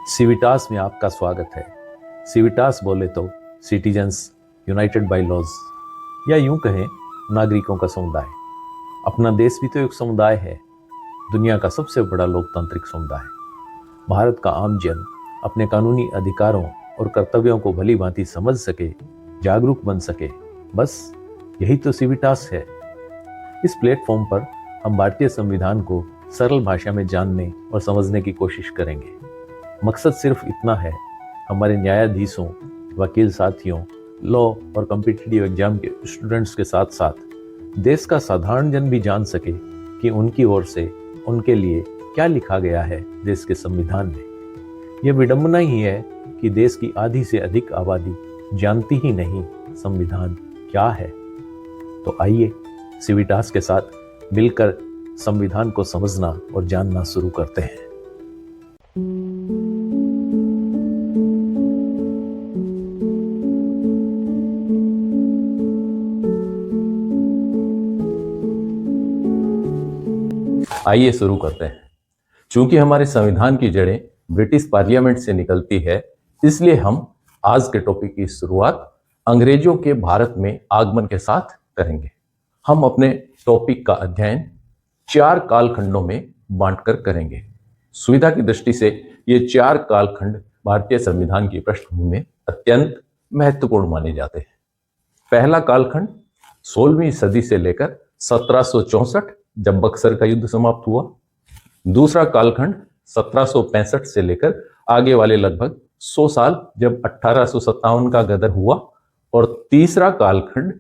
सिविटास में आपका स्वागत है। सिविटास बोले तो सिटीजन्स यूनाइटेड बाय लॉज, या यूं कहें नागरिकों का समुदाय। अपना देश भी तो एक समुदाय है, दुनिया का सबसे बड़ा लोकतांत्रिक समुदाय। भारत का आम जन अपने कानूनी अधिकारों और कर्तव्यों को भली भांति समझ सके, जागरूक बन सके, बस यही तो सिविटास है। इस प्लेटफॉर्म पर हम भारतीय संविधान को सरल भाषा में जानने और समझने की कोशिश करेंगे। मकसद सिर्फ इतना है, हमारे न्यायाधीशों, वकील साथियों, लॉ और कॉम्पिटिटिव एग्जाम के स्टूडेंट्स के साथ साथ देश का साधारण जन भी जान सके कि उनकी ओर से उनके लिए क्या लिखा गया है देश के संविधान में। यह विडंबना ही है कि देश की आधी से अधिक आबादी जानती ही नहीं संविधान क्या है। तो आइए सिविटास के साथ मिलकर संविधान को समझना और जानना शुरू करते हैं। आइए शुरू करते हैं। चूंकि हमारे संविधान की जड़ें ब्रिटिश पार्लियामेंट से निकलती है, इसलिए हम आज के टॉपिक की शुरुआत अंग्रेजों के भारत में आगमन के साथ करेंगे। हम अपने टॉपिक का अध्ययन 4 कालखंडों में बांटकर करेंगे। सुविधा की दृष्टि से ये 4 कालखंड भारतीय संविधान की पृष्ठभूमि में अत्यंत महत्वपूर्ण माने जाते हैं। पहला कालखंड 16वीं सदी से लेकर 1764 जब बक्सर का युद्ध समाप्त हुआ। दूसरा कालखंड 1765 से लेकर आगे वाले लगभग 100 साल जब 1857 का गदर हुआ। और तीसरा कालखंड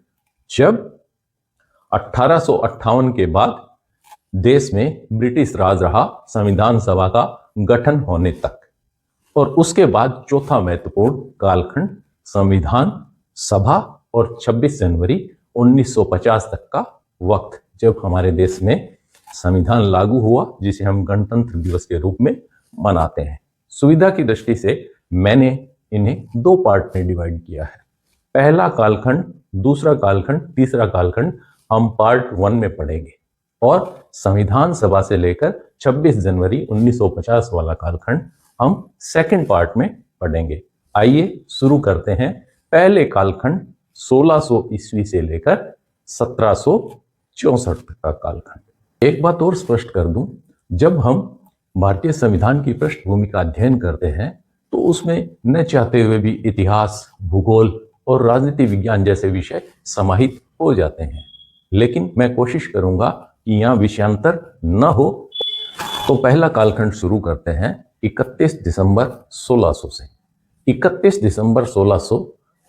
जब 1858 के बाद देश में ब्रिटिश राज रहा, संविधान सभा का गठन होने तक। और उसके बाद चौथा महत्वपूर्ण कालखंड संविधान सभा और 26 जनवरी 1950 तक का वक्त, जब हमारे देश में संविधान लागू हुआ, जिसे हम गणतंत्र दिवस के रूप में मनाते हैं। सुविधा की दृष्टि से मैंने इन्हें 2 पार्ट में डिवाइड किया है। पहला कालखंड, दूसरा कालखंड, तीसरा कालखंड हम पार्ट 1 में पढ़ेंगे, और संविधान सभा से लेकर 26 जनवरी 1950 वाला कालखंड हम सेकंड पार्ट में पढ़ेंगे। आइए शुरू करते हैं। पहले कालखंड 1600 ईस्वी से लेकर 1764 तक का कालखंड। एक बात और स्पष्ट कर दूं, जब हम भारतीय संविधान की पृष्ठभूमि का अध्ययन करते हैं तो उसमें न चाहते हुए भी इतिहास, भूगोल और राजनीति विज्ञान जैसे विषय समाहित हो जाते हैं। लेकिन मैं कोशिश करूंगा कि यहाँ विषयांतर न हो। तो पहला कालखंड शुरू करते हैं 31 दिसंबर 1600 से। 31 दिसंबर 1600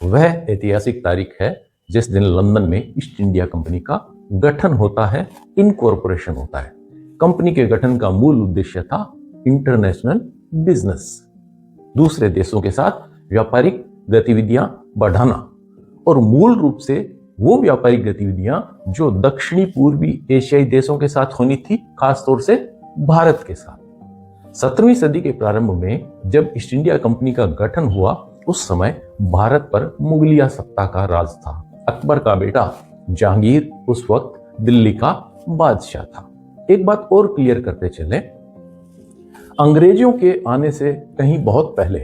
वह ऐतिहासिक तारीख है जिस दिन लंदन में ईस्ट इंडिया कंपनी का गठन होता है, इनकॉर्पोरेशन होता है। कंपनी के गठन का मूल उद्देश्य था इंटरनेशनल बिजनेस, दूसरे देशों के साथ व्यापारिक गतिविधियां बढ़ाना, और मूल रूप से वो व्यापारिक गतिविधियां जो दक्षिणी पूर्वी एशियाई देशों के साथ होनी थी, खासतौर से भारत के साथ। 17वीं सदी के प्रारंभ में जब ईस्ट इंडिया कंपनी का गठन हुआ, उस समय भारत पर मुगलिया सत्ता का राज था। अकबर का बेटा जहांगीर उस वक्त दिल्ली का बादशाह था। एक बात और क्लियर करते चले, अंग्रेजों के आने से कहीं बहुत पहले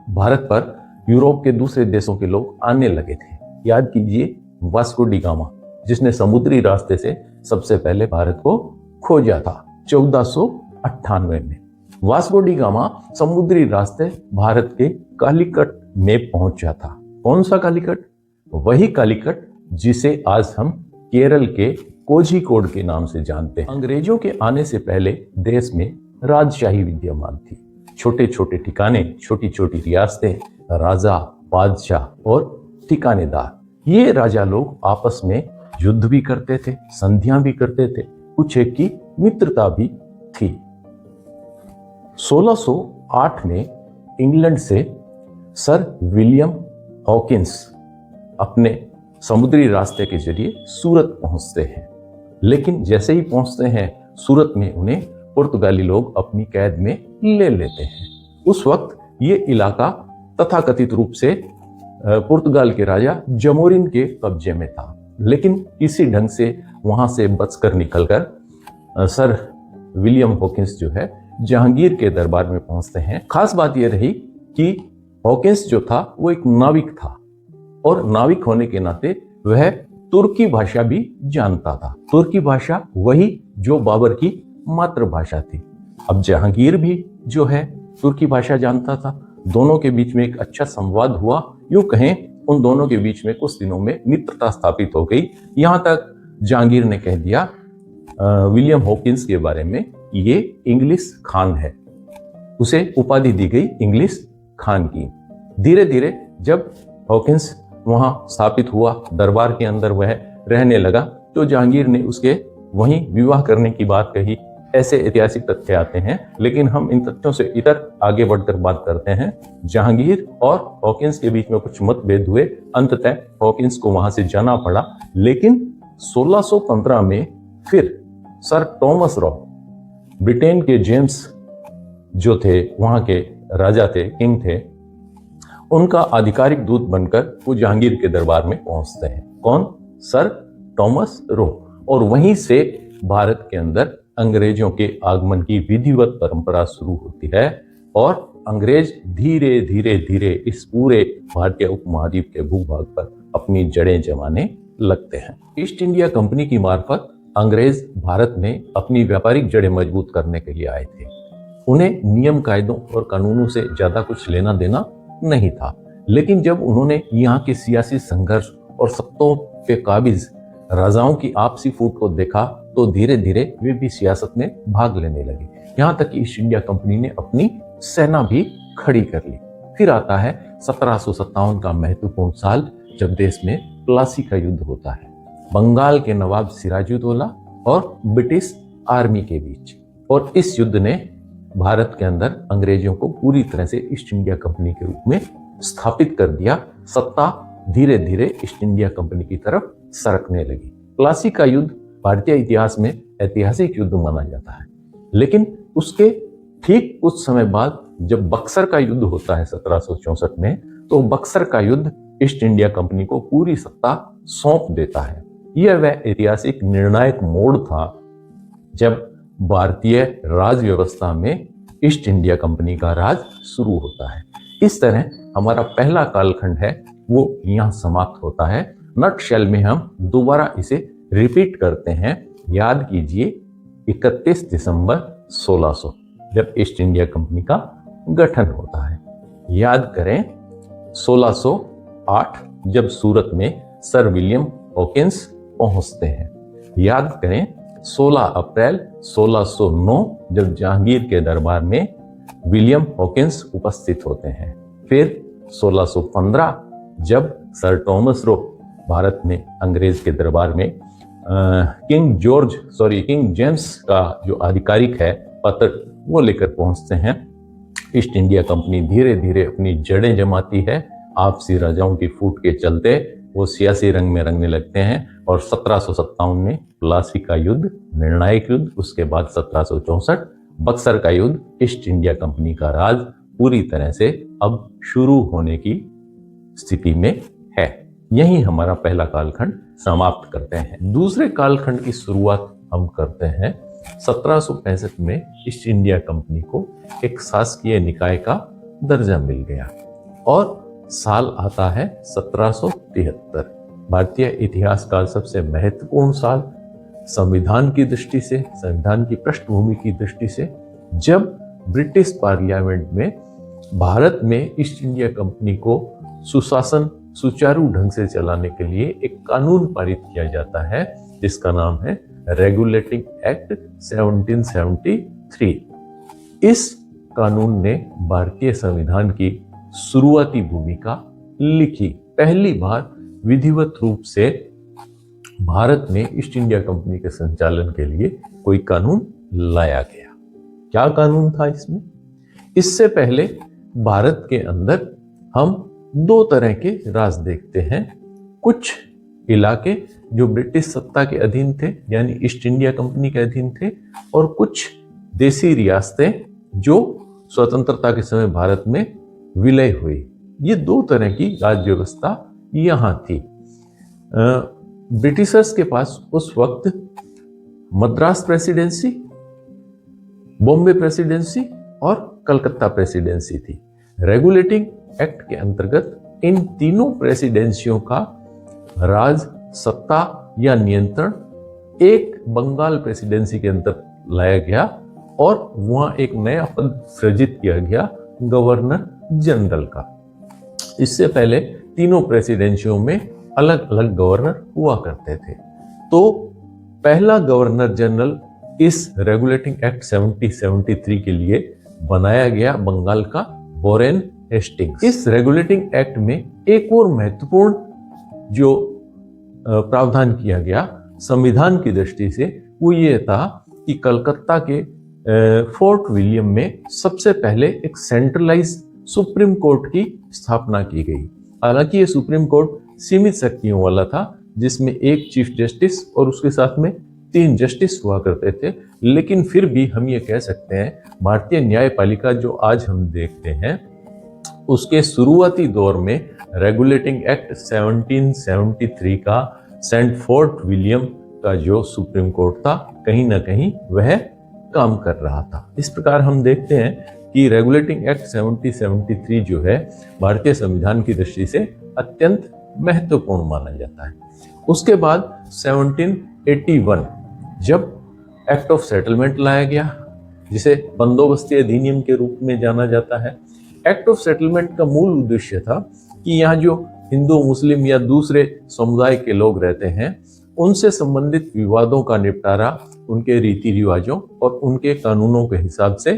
भारत पर यूरोप के दूसरे देशों के लोग आने लगे थे। याद कीजिए वास्को डी गामा, जिसने समुद्री रास्ते से सबसे पहले भारत को खोजा था 1498 में। वास्को डी गामा समुद्री रास्ते भारत के कालीकट में पहुंचा था। कौन सा कालीकट? वही कालीकट जिसे आज हम केरल के कोझिकोड के नाम से जानते हैं। अंग्रेजों के आने से पहले देश में राजशाही विद्यमान थी। छोटे छोटे ठिकाने, छोटी छोटी रियासतें, राजा, बादशाह और ठिकानेदार, ये राजा लोग आपस में युद्ध भी करते थे, संधियां भी करते थे, कुछ एक की मित्रता भी थी। 1608 में इंग्लैंड से सर विलियम हॉकिंस अपने समुद्री रास्ते के जरिए सूरत पहुंचते हैं। लेकिन जैसे ही पहुंचते हैं सूरत में, उन्हें पुर्तगाली लोग अपनी कैद में ले लेते हैं। उस वक्त ये इलाका तथाकथित रूप से पुर्तगाल के राजा जमोरिन के कब्जे में था। लेकिन किसी ढंग से वहां से बचकर निकलकर सर विलियम हॉकिंस जो है जहांगीर के दरबार में पहुंचते हैं। खास बात यह रही कि हॉकिंस जो था वो एक नाविक था और नाविक होने के नाते वह तुर्की भाषा भी जानता था। तुर्की भाषा वही जो बाबर की मातृभाषा थी। अब जहांगीर भी जो है तुर्की भाषा जानता था। दोनों के बीच में एक अच्छा संवाद हुआ। यूं कहें उन दोनों के बीच में कुछ दिनों में मित्रता स्थापित हो गई। यहां तक जहांगीर ने कह दिया विलियम हॉकिंस के बारे में, ये इंग्लिश खान है। उसे उपाधि दी गई इंग्लिश खान की। धीरे धीरे जब हॉकिंस वहां स्थापित हुआ, दरबार के अंदर वह रहने लगा, तो जहांगीर ने उसके वहीं विवाह करने की बात कही। ऐसे ऐतिहासिक तथ्य आते हैं, लेकिन हम इन तथ्यों से इधर आगे बढ़कर बात करते हैं। जहांगीर और हॉकिंस के बीच में कुछ मतभेद हुए। अंततः हॉकिंस को वहां से जाना पड़ा। लेकिन 1615 में फिर सर टॉमस रॉ, ब्रिटेन के जेम्स जो थे, वहां के राजा थे, किंग थे, उनका आधिकारिक दूत बनकर वो जहांगीर के दरबार में पहुंचते हैं। कौन? Sir Thomas Roe. और वहीं से भारत के अंदर अंग्रेजों के आगमन की विधिवत परंपरा शुरू होती है और अंग्रेज धीरे धीरे धीरे इस पूरे भारतीय उपमहाद्वीप के भूभाग पर अपनी जड़ें जमाने लगते हैं। ईस्ट इंडिया कंपनी की मार्फत अंग्रेज भारत में अपनी व्यापारिक जड़ें मजबूत करने के लिए आए थे। उन्हें नियम कायदों और कानूनों से ज्यादा कुछ लेना देना नहीं था। लेकिन जब उन्होंने यहाँ के सियासी संघर्ष और सत्ताओं पे काबिज राजाओं की आपसी फूट को देखा, तो धीरे धीरे वे भी सियासत में भाग लेने लगे। यहाँ तक कि ईस्ट इंडिया कंपनी ने अपनी सेना भी खड़ी कर ली। फिर आता है 1757 का महत्वपूर्ण साल, जब देश में प्लासी का युद्ध होता है, बंगाल के नवाब सिराजुद्दौला और ब्रिटिश आर्मी के बीच। और इस युद्ध ने भारत के अंदर अंग्रेजों को पूरी तरह से ईस्ट इंडिया कंपनी के रूप में स्थापित कर दिया। सत्ता धीरे धीरे ईस्ट इंडिया कंपनी की तरफ सरकने लगी। प्लासी का युद्ध भारतीय इतिहास में ऐतिहासिक युद्ध माना जाता है। लेकिन उसके ठीक कुछ समय बाद जब बक्सर का युद्ध होता है 1764 में, तो बक्सर का युद्ध ईस्ट इंडिया कंपनी को पूरी सत्ता सौंप देता है। यह वह ऐतिहासिक निर्णायक मोड़ था जब भारतीय राज व्यवस्था में ईस्ट इंडिया कंपनी का राज शुरू होता है। इस तरह हमारा पहला कालखंड है वो यहाँ समाप्त होता है। नटशेल में हम दोबारा इसे रिपीट करते हैं। याद कीजिए 31 दिसंबर 1600 जब ईस्ट इंडिया कंपनी का गठन होता है। याद करें 1608 जब सूरत में सर विलियम हॉकिंस पहुंचते हैं। याद करें 16 अप्रैल 1609 जब जहांगीर के दरबार में विलियम हॉकिंस उपस्थित होते हैं। फिर 1615 जब सर टॉमस रो भारत में अंग्रेज के दरबार में किंग जेम्स का जो आधिकारिक है पत्र, वो लेकर पहुंचते हैं। ईस्ट इंडिया कंपनी धीरे धीरे अपनी जड़ें जमाती है। आपसी राजाओं की फूट के चलते वो सियासी रंग में रंगने लगते हैं और 1757 में प्लासी का युद्ध, निर्णायक युद्ध, उसके बाद 1764 बक्सर का युद्ध, ईस्ट इंडिया कंपनी का राज पूरी तरह से अब शुरू होने की स्थिति में है। यही हमारा पहला कालखंड समाप्त करते हैं। दूसरे कालखंड की शुरुआत हम करते हैं 1765 में। ईस्ट इंडिया कंपनी को एक शासकीय निकाय का दर्जा मिल गया और साल आता है 1773। भारतीय इतिहास का सबसे महत्वपूर्ण साल संविधान की दृष्टि से, संविधान की पृष्ठभूमि की दृष्टि से, जब ब्रिटिश पार्लियामेंट में भारत में ईस्ट इंडिया कंपनी को सुशासन सुचारू ढंग से चलाने के लिए एक कानून पारित किया जाता है जिसका नाम है रेगुलेटिंग एक्ट 1773। इस कानून ने भारतीय संविधान की शुरुआती भूमिका लिखी। पहली बार विधिवत रूप से भारत में ईस्ट इंडिया कंपनी के संचालन के लिए कोई कानून लाया गया। क्या कानून था इसमें? इससे पहले भारत के अंदर हम दो तरह के राज देखते हैं। कुछ इलाके जो ब्रिटिश सत्ता के अधीन थे, यानी ईस्ट इंडिया कंपनी के अधीन थे, और कुछ देसी रियासतें जो स्वतंत्रता के समय भारत में विलय हुई। ये दो तरह की राज्य व्यवस्था यहाँ थी। ब्रिटिशर्स के पास उस वक्त मद्रास प्रेसिडेंसी, बॉम्बे प्रेसिडेंसी और कलकत्ता प्रेसिडेंसी थी। रेगुलेटिंग एक्ट के अंतर्गत इन तीनों प्रेसिडेंसियों का राज, सत्ता या नियंत्रण एक बंगाल प्रेसिडेंसी के अंदर लाया गया और वहां एक नया पद सृजित किया गया, गवर्नर जनरल का। इससे पहले तीनों प्रेसिडेंसियों में अलग अलग गवर्नर हुआ करते थे। तो पहला गवर्नर जनरल इस रेगुलेटिंग एक्ट 1773 के लिए बनाया गया बंगाल का वॉरेन हेस्टिंग्स। इस रेगुलेटिंग एक्ट में एक और महत्वपूर्ण जो प्रावधान किया गया संविधान की दृष्टि से, वो ये था कि कलकत्ता के फोर्ट विलियम में सबसे पहले एक सेंट्रलाइज सुप्रीम कोर्ट की स्थापना की गई। हालांकि ये सुप्रीम कोर्ट सीमित शक्तियों वाला था, जिसमें एक चीफ जस्टिस और उसके साथ में 3 जस्टिस हुआ करते थे, लेकिन फिर भी हम ये कह सकते हैं भारतीय न्यायपालिका जो आज हम देखते हैं उसके शुरुआती दौर में रेगुलेटिंग एक्ट 1773 का सेंट फोर्ट विलियम का जो सुप्रीम कोर्ट था, कहीं ना कहीं वह काम कर रहा था। इस प्रकार हम देखते हैं कि रेगुलेटिंग एक्ट 1773 जो है भारतीय संविधान की दृष्टि से अत्यंत महत्वपूर्ण माना जाता है। उसके बाद 1781 जब एक्ट ऑफ सेटलमेंट लाया गया, जिसे बंदोबस्ती अधिनियम के रूप में जाना जाता है। एक्ट ऑफ सेटलमेंट का मूल उद्देश्य था कि यहाँ जो हिंदू, मुस्लिम या दूसरे समुदाय के लोग रहते हैं, उनसे संबंधित विवादों का निपटारा उनके रीति रिवाजों और उनके कानूनों के हिसाब से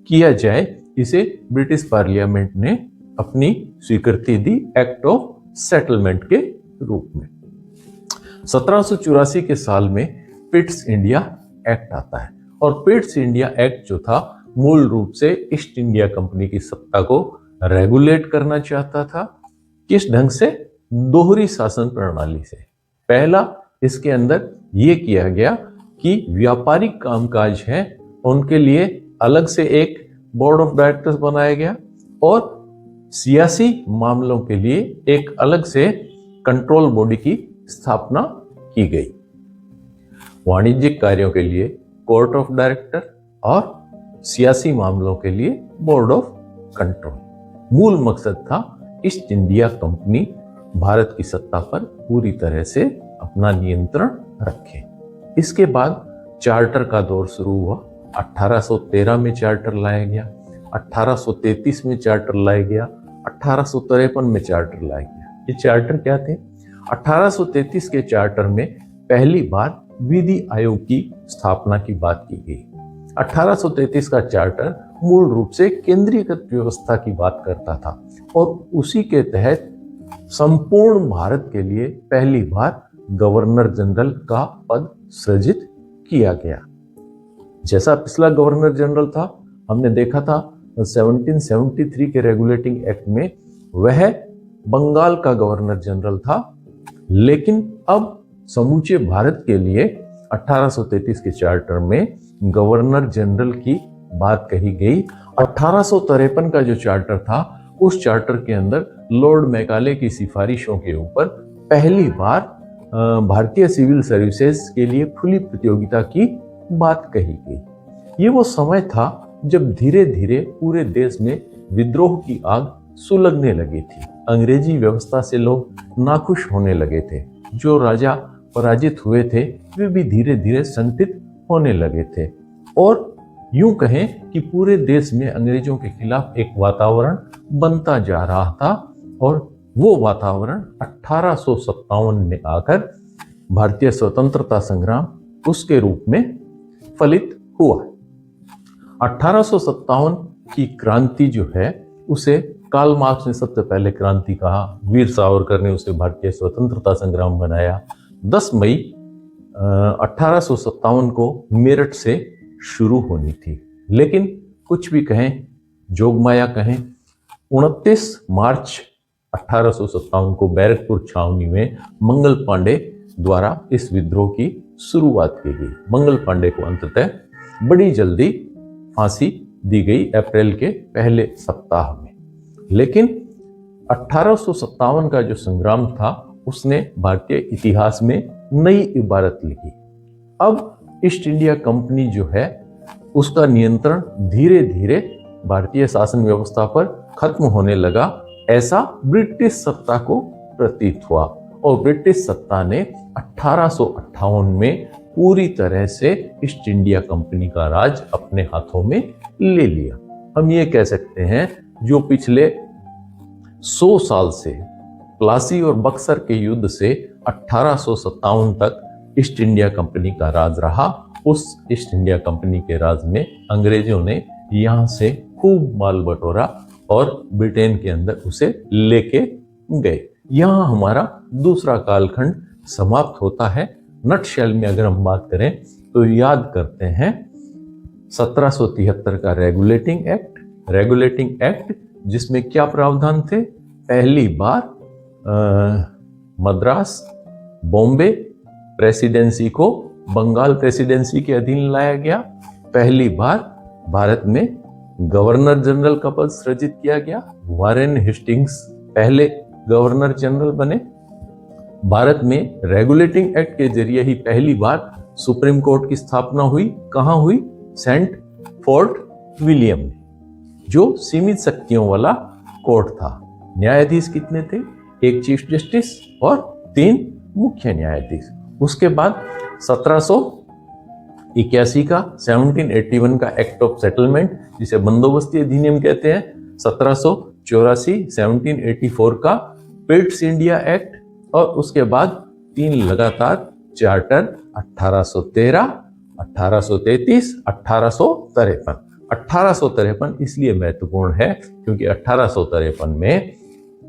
किया जाए। इसे ब्रिटिश पार्लियामेंट ने अपनी स्वीकृति दी एक्ट ऑफ सेटलमेंट के रूप में। 1784 के साल में पिट्स इंडिया एक्ट आता है और पिट्स इंडिया एक्ट जो था मूल रूप से ईस्ट इंडिया कंपनी की सत्ता को रेगुलेट करना चाहता था। किस ढंग से? दोहरी शासन प्रणाली से। पहला इसके अंदर यह किया गया कि व्यापारिक कामकाज है उनके लिए अलग से एक बोर्ड ऑफ डायरेक्टर्स बनाया गया और सियासी मामलों के लिए एक अलग से कंट्रोल बॉडी की स्थापना की गई। वाणिज्यिक कार्यों के लिए कोर्ट ऑफ डायरेक्टर और सियासी मामलों के लिए बोर्ड ऑफ कंट्रोल। मूल मकसद था ईस्ट इंडिया कंपनी भारत की सत्ता पर पूरी तरह से अपना नियंत्रण रखे। इसके बाद चार्टर का दौर शुरू हुआ। 1813 में चार्टर लाया गया, 1833 में चार्टर लाया गया, 1853 में चार्टर लाया गया। ये चार्टर क्या थे? 1833 के चार्टर में पहली बार विधि आयोग की स्थापना की बात की गई। 1833 का चार्टर मूल रूप से केंद्रीकृत व्यवस्था की बात करता था और उसी के तहत संपूर्ण भारत के लिए पहली बार गवर्नर जनरल का पद सृजित किया गया। जैसा पिछला गवर्नर जनरल था, हमने देखा था 1773 के रेगुलेटिंग एक्ट में वह बंगाल का गवर्नर जनरल था, लेकिन अब समूचे भारत के लिए 1833 के चार्टर में गवर्नर जनरल की बात कही गई। 1853 का जो चार्टर था, उस चार्टर के अंदर लॉर्ड मैकाले की सिफारिशों के ऊपर पहली बार भारतीय सिविल सर्विसेज के लिए खुली प्रतियोगिता की बात कही गई। ये वो समय था जब धीरे धीरे पूरे देश में विद्रोह की आग सुलगने लगी थी। अंग्रेजी व्यवस्था से लोग नाखुश होने लगे थे। जो राजा पराजित हुए थे वे भी धीरे धीरे संगठित होने लगे थे और यूं कहें कि पूरे देश में अंग्रेजों के खिलाफ एक वातावरण बनता जा रहा था और वो वातावरण 1857 में आकर भारतीय स्वतंत्रता संग्राम उसके रूप में फलित हुआ। 1857 की क्रांति जो है उसे कार्ल मार्क्स ने सबसे पहले क्रांति कहा, वीर सावरकर ने उसे भारतीय स्वतंत्रता संग्राम बनाया। 10 मई 1857 को मेरठ से शुरू होनी थी, लेकिन कुछ भी कहें, जोगमाया कहें, 29 मार्च 1857 को बैरकपुर छावनी में मंगल पांडे द्वारा इस विद्रोह की शुरुआत की गई। मंगल पांडे को अंततः बड़ी जल्दी फांसी दी गई अप्रैल के पहले सप्ताह में। लेकिन 1857 का जो संग्राम था उसने भारतीय इतिहास में नई इबारत लिखी। अब ईस्ट इंडिया कंपनी जो है उसका नियंत्रण धीरे धीरे भारतीय शासन व्यवस्था पर खत्म होने लगा, ऐसा ब्रिटिश सत्ता को प्रतीत हुआ। और ब्रिटिश सत्ता ने 1858 में पूरी तरह से ईस्ट इंडिया कंपनी का राज अपने हाथों में ले लिया। हम ये कह सकते हैं जो पिछले 100 साल से प्लासी और बक्सर के युद्ध से 1857 तक ईस्ट इंडिया कंपनी का राज रहा, उस ईस्ट इंडिया कंपनी के राज में अंग्रेजों ने यहाँ से खूब माल बटोरा और ब्रिटेन के अंदर उसे लेके गए। यहाँ हमारा दूसरा कालखंड समाप्त होता है। नटशेल में अगर हम बात करें तो याद करते हैं 1773 का रेगुलेटिंग एक्ट जिसमें क्या प्रावधान थे? पहली बार मद्रास बॉम्बे प्रेसिडेंसी को बंगाल प्रेसिडेंसी के अधीन लाया गया। पहली बार भारत में गवर्नर जनरल का पद सृजित किया गया। वारेन हेस्टिंग्स पहले गवर्नर जनरल बने। भारत में रेगुलेटिंग एक्ट के जरिए ही पहली बार सुप्रीम कोर्ट की स्थापना हुई। कहां हुई? सेंट फोर्ट विलियम में, जो सीमित शक्तियों वाला कोर्ट था। न्यायाधीश कितने थे? एक चीफ जस्टिस और 3 मुख्य न्यायाधीश। उसके बाद 1781 का 1781 का एक्ट ऑफ सेटलमेंट जिसे बंदोबस्ती अधिनियम कहते हैं। 1784 1784 का पिट्स इंडिया एक्ट और उसके बाद 3 लगातार चार्टर 1813, 1833, 1853। 1853 इसलिए महत्वपूर्ण है क्योंकि 1853 में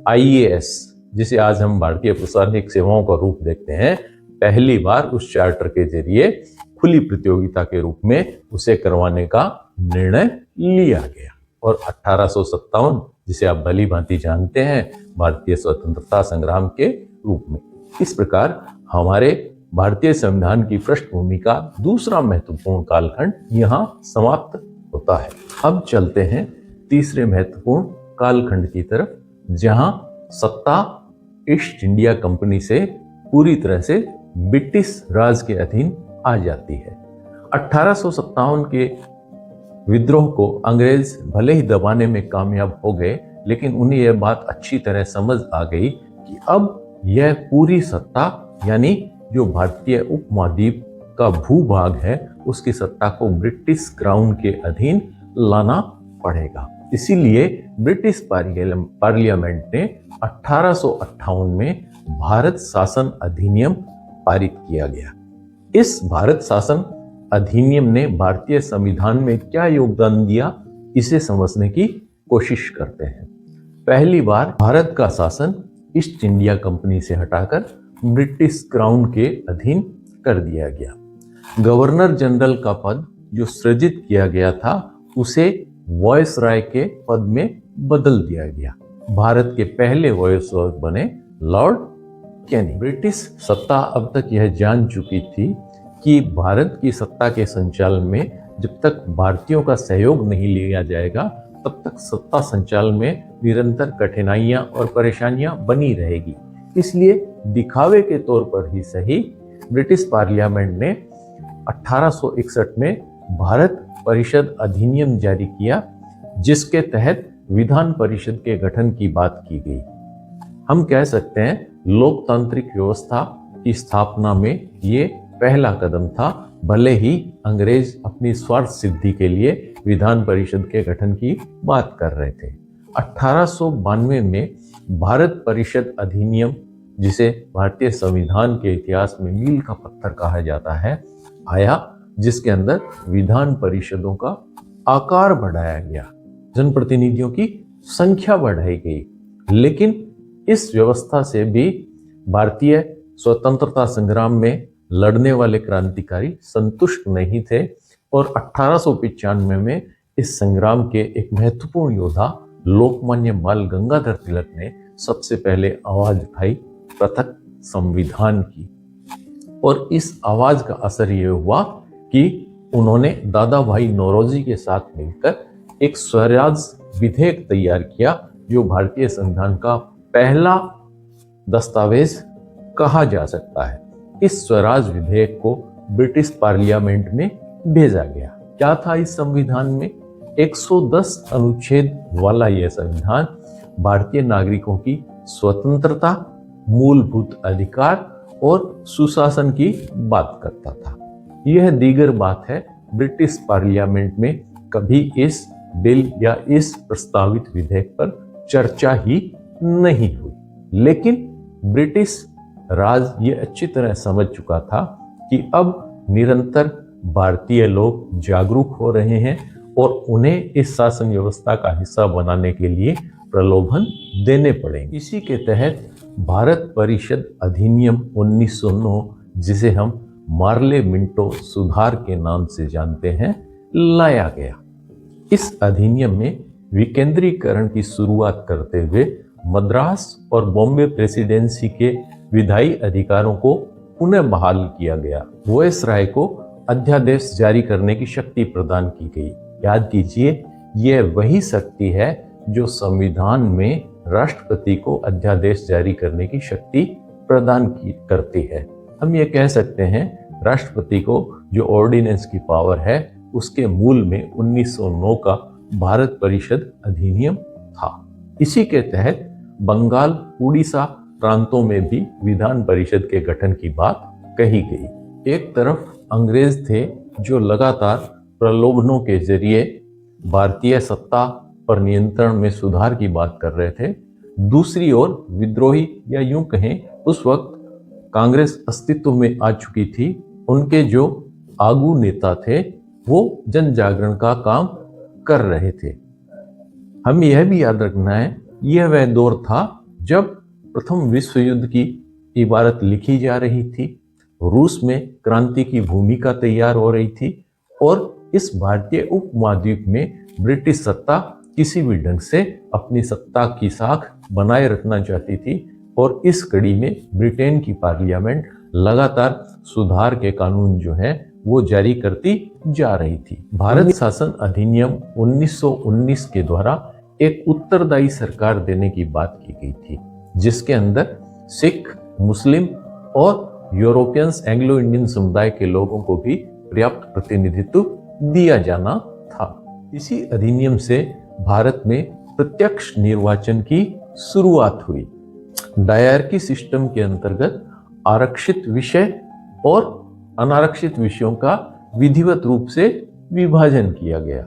IAS जिसे आज हम भारतीय प्रशासनिक सेवाओं का रूप देखते हैं, पहली बार उस चार्टर के जरिए खुली प्रतियोगिता के रूप में उसे करवाने का निर्णय लिया गया। और 1857 जिसे आप भली भांति जानते हैं भारतीय स्वतंत्रता संग्राम के रूप में। इस प्रकार हमारे भारतीय संविधान की पृष्ठभूमि का दूसरा महत्वपूर्ण कालखंड यहाँ समाप्त होता है। अब चलते हैं तीसरे महत्वपूर्ण कालखंड की तरफ, जहां सत्ता ईस्ट इंडिया कंपनी से पूरी तरह से ब्रिटिश राज के अधीन आ जाती है। 1857 के विद्रोह को अंग्रेज भले ही दबाने में कामयाब हो गए, लेकिन उन्हें यह बात अच्छी तरह समझ आ गई कि अब यह पूरी सत्ता यानी जो भारतीय उपमहाद्वीप का भूभाग है उसकी सत्ता को ब्रिटिश क्राउन के अधीन लाना पड़ेगा। इसीलिए ब्रिटिश पार्लियामेंट ने 1858 में भारत शासन अधिनियम पारित किया गया। इस भारत शासन अधिनियम ने भारतीय संविधान में क्या योगदान दिया, इसे समझने की कोशिश करते हैं। पहली बार भारत का शासन ईस्ट इंडिया कंपनी से हटाकर ब्रिटिश क्राउन के अधीन कर दिया गया। गवर्नर जनरल का पद जो सृजित किया गया था उसे वॉयसराय के पद में बदल दिया गया। भारत के पहले वॉयसराय बने लॉर्ड कैनिंग। ब्रिटिश सत्ता अब तक यह जान चुकी थी कि भारत की सत्ता के संचालन में जब तक भारतीयों का सहयोग नहीं लिया जाएगा तब तक सत्ता संचालन में निरंतर कठिनाइयां और परेशानियां बनी रहेगी। इसलिए दिखावे के तौर पर ही सही ब्रिटिश पार्लियामेंट ने 1861 में भारत परिषद अधिनियम जारी किया, जिसके तहत विधान परिषद के गठन की बात की गई। हम कह सकते हैं लोकतांत्रिक व्यवस्था की स्थापना में ये पहला कदम था, भले ही अंग्रेज अपनी स्वार्थ सिद्धि के लिए विधान परिषद के गठन की बात कर रहे थे। 1892 में भारत परिषद अधिनियम, जिसे भारतीय संविधान के इतिहास में मील का पत्थर कहा जाता है, आया, जिसके अंदर विधान परिषदों का आकार बढ़ाया गया, जनप्रतिनिधियों की संख्या बढ़ाई गई। लेकिन इस व्यवस्था से भी भारतीय स्वतंत्रता संग्राम में लड़ने वाले क्रांतिकारी संतुष्ट नहीं थे और 1895 में इस संग्राम के एक महत्वपूर्ण योद्धा लोकमान्य बाल गंगाधर तिलक ने सबसे पहले आवाज उठाई पृथक संविधान की। और इस आवाज का असर ये हुआ कि उन्होंने दादा भाई नौरोजी के साथ मिलकर एक स्वराज विधेयक तैयार किया, जो भारतीय संविधान का पहला दस्तावेज कहा जा सकता है। इस स्वराज विधेयक को ब्रिटिश पार्लियामेंट में भेजा गया। क्या था इस संविधान में? 110 अनुच्छेद वाला यह संविधान भारतीय नागरिकों की स्वतंत्रता, मूलभूत अधिकार और सुशासन की बात करता था। यह दीगर बात है, ब्रिटिश पार्लियामेंट में कभी इस बिल या इस प्रस्तावित विधेयक पर चर्चा ही नहीं हुई। लेकिन ब्रिटिश राज ये अच्छी तरह समझ चुका था कि अब निरंतर भारतीय लोग जागरूक हो रहे हैं और उन्हें इस शासन व्यवस्था का हिस्सा बनाने के लिए प्रलोभन देने पड़ेंगे। इसी के तहत भारत परिषद अधिनियम 1909, जिसे हम मार्ले मिंटो सुधार के नाम से जानते हैं, लाया गया। इस अधिनियम में विकेंद्रीकरण की शुरुआत करते हुए मद्रास और बॉम्बे प्रेसिडेंसी के विधायी अधिकारों को पुनः बहाल किया गया। वायसराय को अध्यादेश जारी करने की शक्ति प्रदान की गई। याद कीजिए, यह वही शक्ति है जो संविधान में राष्ट्रपति को अध्यादेश जारी करने की शक्ति प्रदान करती है। हम ये कह सकते हैं, राष्ट्रपति को जो ऑर्डिनेंस की पावर है उसके मूल में 1909 का भारत परिषद अधिनियम था। इसी के तहत बंगाल, उड़ीसा प्रांतों में भी विधान परिषद के गठन की बात कही गई। एक तरफ अंग्रेज थे जो लगातार प्रलोभनों के जरिए भारतीय सत्ता पर नियंत्रण में सुधार की बात कर रहे थे। दूसरी ओर विद्रोही, या यूं कहें उस वक्त कांग्रेस अस्तित्व में आ चुकी थी, उनके जो आगू नेता थे वो जन जागरण का काम कर रहे थे। हम यह भी याद रखना है, यह वह दौर था जब प्रथम विश्व युद्ध की इबारत लिखी जा रही थी, रूस में क्रांति की भूमिका तैयार हो रही थी और इस भारतीय उपमहाद्वीप में ब्रिटिश सत्ता किसी भी ढंग से अपनी सत्ता की साख बनाए रखना चाहती थी और इस कड़ी में ब्रिटेन की पार्लियामेंट लगातार सुधार के कानून जो है वो जारी करती जा रही थी। भारत शासन अधिनियम 1919 के द्वारा एक उत्तरदायी सरकार देने की बात की गई थी, जिसके अंदर सिख, मुस्लिम और यूरोपियंस, एंग्लो इंडियन समुदाय के लोगों को भी पर्याप्त प्रतिनिधित्व दिया जाना था। इसी अधिनियम से भारत में प्रत्यक्ष निर्वाचन की शुरुआत हुई। डायरकी सिस्टम के अंतर्गत आरक्षित विषय और अनारक्षित विषयों का विधिवत रूप से विभाजन किया गया।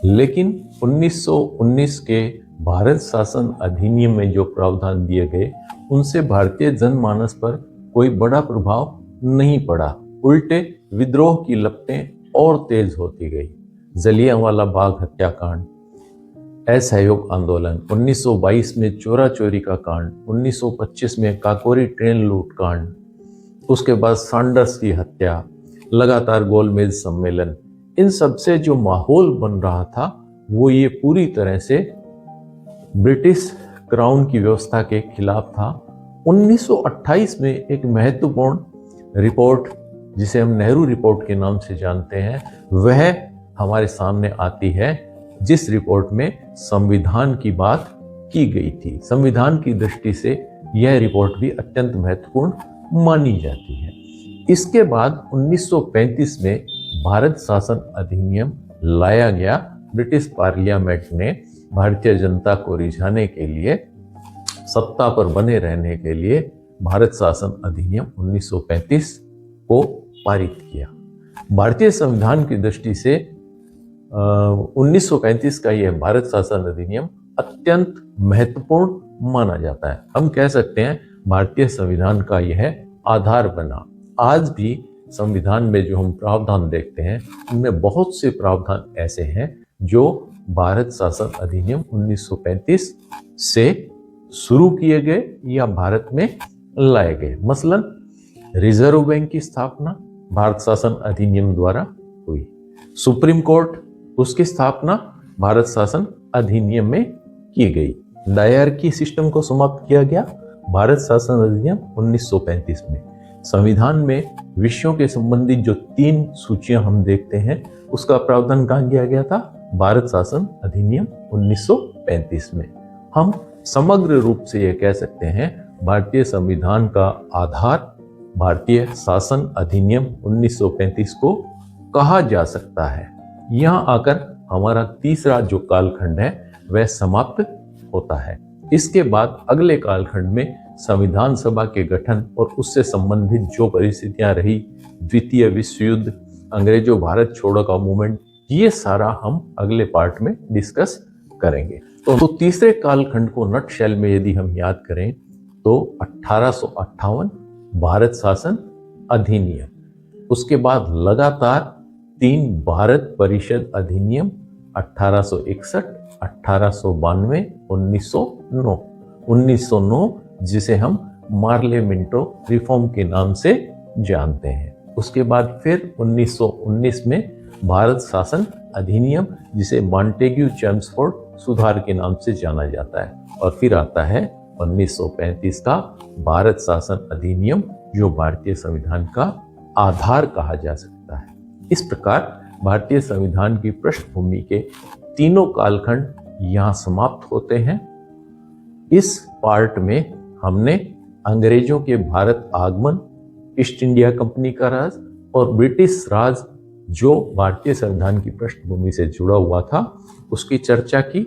लेकिन 1919 के भारत शासन अधिनियम में जो प्रावधान दिए गए उनसे भारतीय जनमानस पर कोई बड़ा प्रभाव नहीं पड़ा। उल्टे विद्रोह की लपटें और तेज होती गई। जलियांवाला बाग हत्याकांड, असहयोग आंदोलन, 1922 में चोरा चोरी का कांड, 1925 में काकोरी ट्रेन लूट कांड, उसके बाद सैंडर्स की हत्या, लगातार गोलमेज सम्मेलन, इन सब से जो माहौल बन रहा था वो ये पूरी तरह से ब्रिटिश क्राउन की व्यवस्था के खिलाफ था। 1928 में एक महत्वपूर्ण रिपोर्ट, जिसे हम नेहरू रिपोर्ट के नाम से जानते हैं, वह हमारे सामने आती है, जिस रिपोर्ट में संविधान की बात की गई थी। संविधान की दृष्टि से यह रिपोर्ट भी अत्यंत महत्वपूर्ण मानी जाती है। इसके बाद 1935 में भारत शासन अधिनियम लाया गया। ब्रिटिश पार्लियामेंट ने भारतीय जनता को रिझाने के लिए, सत्ता पर बने रहने के लिए भारत शासन अधिनियम 1935 को पारित किया। भारतीय संविधान की दृष्टि से 1935 का यह भारत शासन अधिनियम अत्यंत महत्वपूर्ण माना जाता है। हम कह सकते हैं भारतीय संविधान का यह आधार बना। आज भी संविधान में जो हम प्रावधान देखते हैं उनमें बहुत से प्रावधान ऐसे हैं जो भारत शासन अधिनियम 1935 से शुरू किए गए या भारत में लाए गए। मसलन रिजर्व बैंक की स्थापना भारत शासन अधिनियम द्वारा हुई। सुप्रीम कोर्ट, उसकी स्थापना भारत शासन अधिनियम में की गई। डायरकी सिस्टम को समाप्त किया गया भारत शासन अधिनियम 1935 में। संविधान में विषयों के संबंधित जो 3 सूचियां हम देखते हैं उसका प्रावधान कहाँ किया गया था? भारत शासन अधिनियम 1935 में। हम समग्र रूप से यह कह सकते हैं भारतीय संविधान का आधार भारतीय शासन अधिनियम 1935 को कहा जा सकता है। यहाँ आकर हमारा तीसरा जो कालखंड है वह समाप्त होता है। इसके बाद अगले कालखंड में संविधान सभा के गठन और उससे संबंधित जो परिस्थितियां रही, द्वितीय विश्व युद्ध, अंग्रेजों भारत छोड़ो का मूवमेंट, ये सारा हम अगले पार्ट में डिस्कस करेंगे। तो तीसरे कालखंड को नटशेल में यदि हम याद करें तो 1858 भारत शासन अधिनियम, उसके बाद लगातार 3 भारत परिषद अधिनियम 1861, 1892, 1909, 1909 जिसे हम मार्लेमेंटो रिफॉर्म के नाम से जानते हैं। उसके बाद फिर 1919 में भारत शासन अधिनियम जिसे मॉन्टेग्यू चेम्सफोर्ड सुधार के नाम से जाना जाता है, और फिर आता है 1935 का भारत शासन अधिनियम जो भारतीय संविधान का आधार कहा जा सकता है। इस प्रकार भारतीय संविधान की पृष्ठभूमि के तीनों कालखंड यहाँ समाप्त होते हैं। इस पार्ट में हमने अंग्रेजों के भारत आगमन, ईस्ट इंडिया कंपनी का राज और ब्रिटिश राज जो भारतीय संविधान की पृष्ठभूमि से जुड़ा हुआ था उसकी चर्चा की।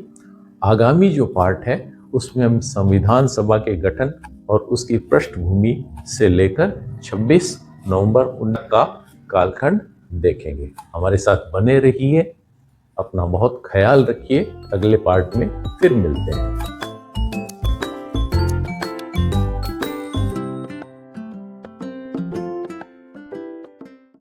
आगामी जो पार्ट है उसमें हम संविधान सभा के गठन और उसकी पृष्ठभूमि से लेकर 26 नवंबर 19 का कालखंड देखेंगे। हमारे साथ बने रहिए, अपना बहुत ख्याल रखिए। अगले पार्ट में फिर मिलते हैं।